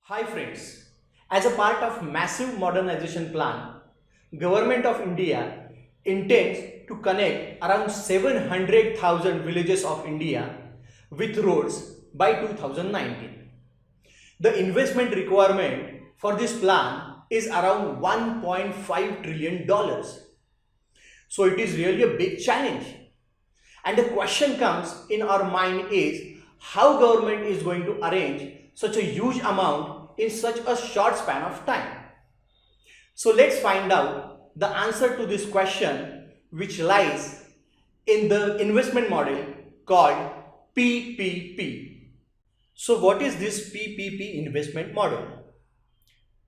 Hi friends, as a part of massive modernization plan, Government of India intends to connect around 700,000 villages of India with roads by 2019. The investment requirement for this plan is around $1.5 trillion. So it is really a big challenge. And the question comes in our mind is how government is going to arrange such a huge amount in such a short span of time. So let's find out the answer to this question, which lies in the investment model called PPP. So what is this PPP investment model?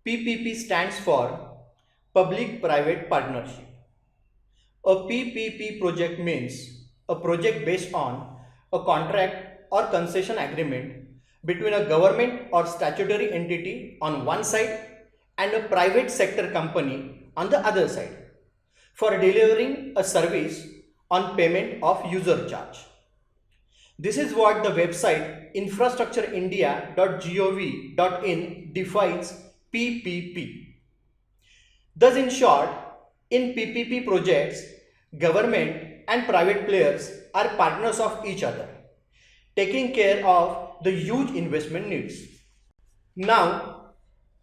PPP stands for Public-Private Partnership. A PPP project means a project based on a contract or concession agreement between a government or statutory entity on one side and a private sector company on the other side for delivering a service on payment of user charge. This is what the website infrastructureindia.gov.in defines PPP. Thus, in short, in PPP projects, government and private players are partners of each other, taking care of the huge investment needs. Now,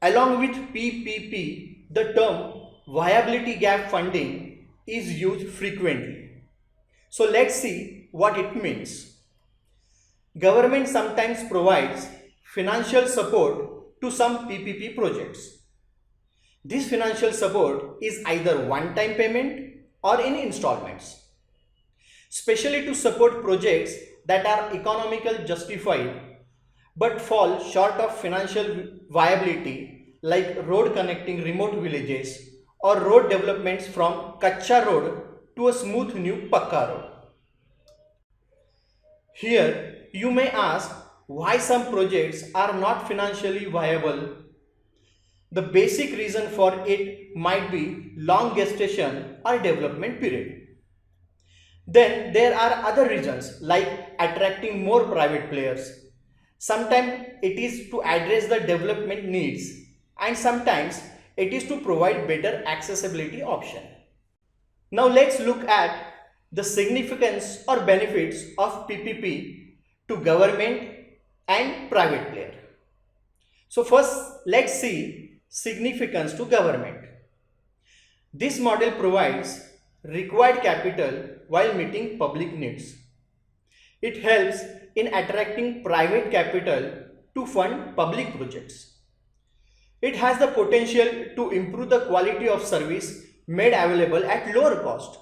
along with PPP, the term Viability Gap Funding is used frequently. So let's see what it means. Government sometimes provides financial support to some PPP projects. This financial support is either one-time payment or in installments, especially to support projects that are economically justified but fall short of financial viability, like road connecting remote villages or road developments from Kacha road to a smooth new Pakka road. Here you may ask why some projects are not financially viable. The basic reason for it might be long gestation or development period. Then there are other reasons like attracting more private players. Sometimes it is to address the development needs and sometimes it is to provide better accessibility option. Now let's look at the significance or benefits of PPP to government and private player. So first let's see significance to government. This model provides required capital while meeting public needs. It helps in attracting private capital to fund public projects. It has the potential to improve the quality of service made available at lower cost.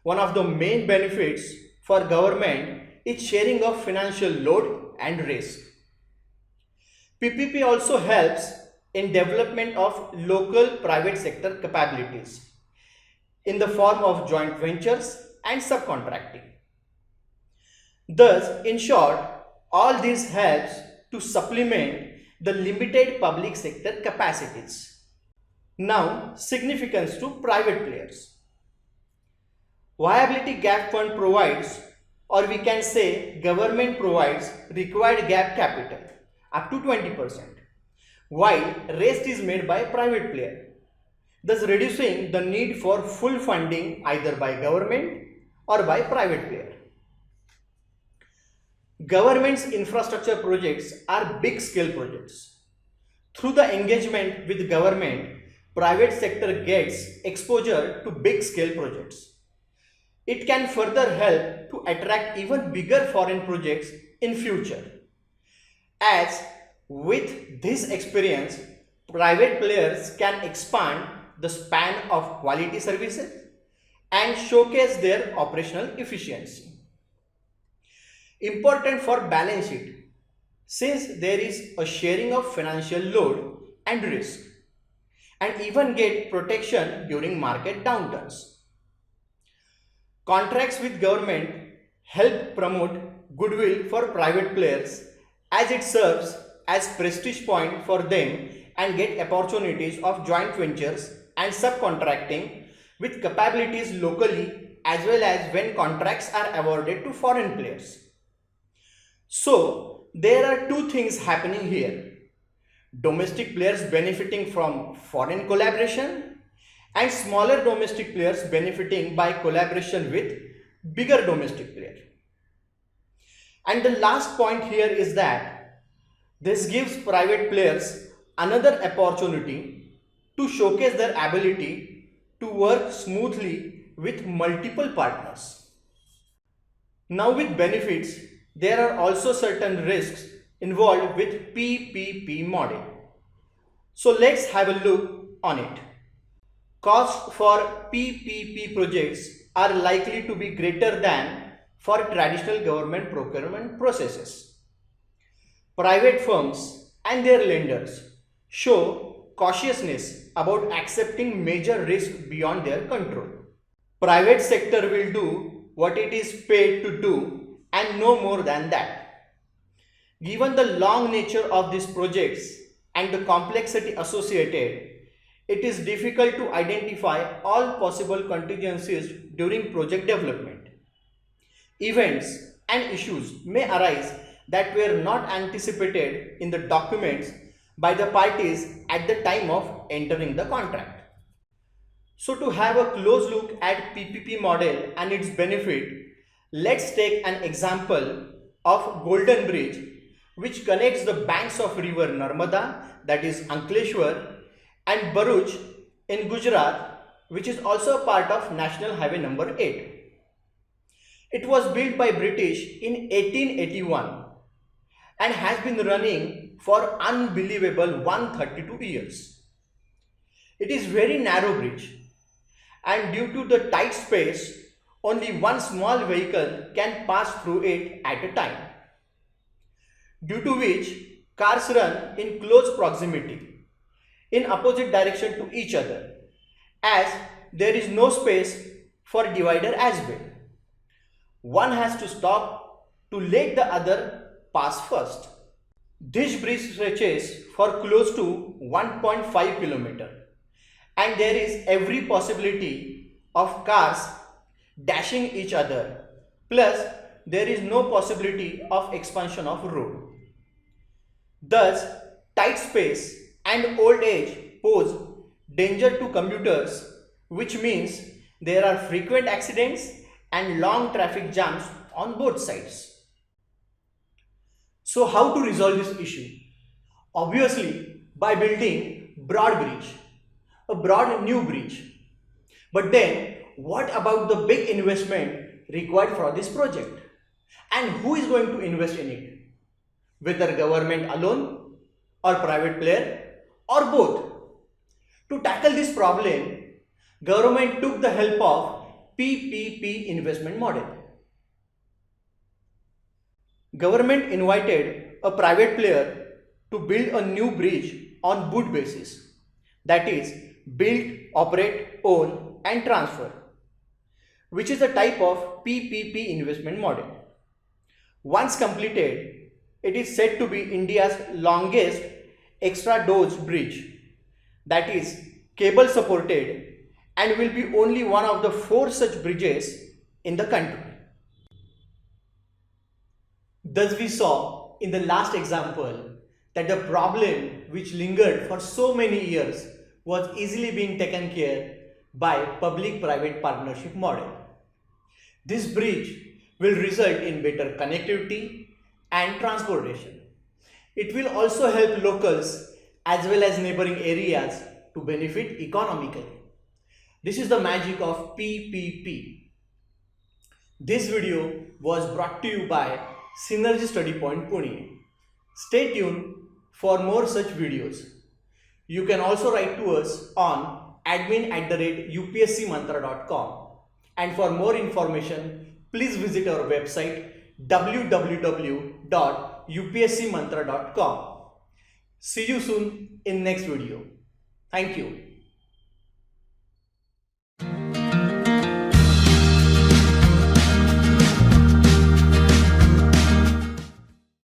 One of the main benefits for government is sharing of financial load and risk. PPP also helps in development of local private sector capabilities in the form of joint ventures and subcontracting. Thus, in short, all this helps to supplement the limited public sector capacities. Now, significance to private players. Viability Gap Fund provides, or we can say government provides, required gap capital up to 20%, while rest is made by private player, thus reducing the need for full funding either by government or by private player. Government's infrastructure projects are big scale projects. Through the engagement with government, private sector gets exposure to big scale projects. It can further help to attract even bigger foreign projects in future. As with this experience, private players can expand the span of quality services and showcase their operational efficiency. Important for balance sheet, since there is a sharing of financial load and risk, and even get protection during market downturns. Contracts with government help promote goodwill for private players as it serves as prestige point for them and get opportunities of joint ventures and subcontracting with capabilities locally as well as when contracts are awarded to foreign players. So there are two things happening here. domestic players benefiting from foreign collaboration, and smaller domestic players benefiting by collaboration with bigger domestic players. And the last point here is that this gives private players another opportunity to showcase their ability to work smoothly with multiple partners. Now, with benefits, there are also certain risks involved with PPP model. So let's have a look on it. Costs for PPP projects are likely to be greater than for traditional government procurement processes. Private firms and their lenders show cautiousness about accepting major risk beyond their control. Private sector will do what it is paid to do and no more than that. Given the long nature of these projects and the complexity associated, it is difficult to identify all possible contingencies during project development. Events and issues may arise that were not anticipated in the documents by the parties at the time of entering the contract. So, to have a close look at PPP model and its benefit, let's take an example of Golden Bridge, which connects the banks of river Narmada, that is Ankleshwar, and Bharuch in Gujarat, which is also a part of National Highway number 8. It was built by British in 1881 and has been running for unbelievable 132 years. It is very narrow bridge, and due to the tight space, only one small vehicle can pass through it at a time, due to which cars run in close proximity in opposite direction to each other, as there is no space for divider as well. One has to stop to let the other pass first. This bridge stretches for close to 1.5 km, and there is every possibility of cars dashing each other, plus there is no possibility of expansion of road. Thus, tight space and old age pose danger to commuters, which means there are frequent accidents and long traffic jams on both sides. So, how to resolve this issue? Obviously, by building broad bridge, a broad new bridge. But then, what about the big investment required for this project? And who is going to invest in it? Whether government alone, or private player, or both. To tackle this problem, government took the help of PPP investment model. Government invited a private player to build a new bridge on BOOT basis, that is, build, operate, own and transfer, which is a type of PPP investment model. Once completed, it is said to be India's longest extra gauge bridge, that is cable supported, and will be only one of the 4 such bridges in the country. Thus we saw in the last example that the problem which lingered for so many years was easily being taken care by public-private partnership model. This bridge will result in better connectivity and transportation. It will also help locals as well as neighboring areas to benefit economically. This is the magic of PPP. This video was brought to you by Synergy Study Point Pune. Stay tuned for more such videos. You can also write to us on admin@upscmantra.com, and for more information please visit our website www.upscmantra.com. See you soon in next video. Thank you.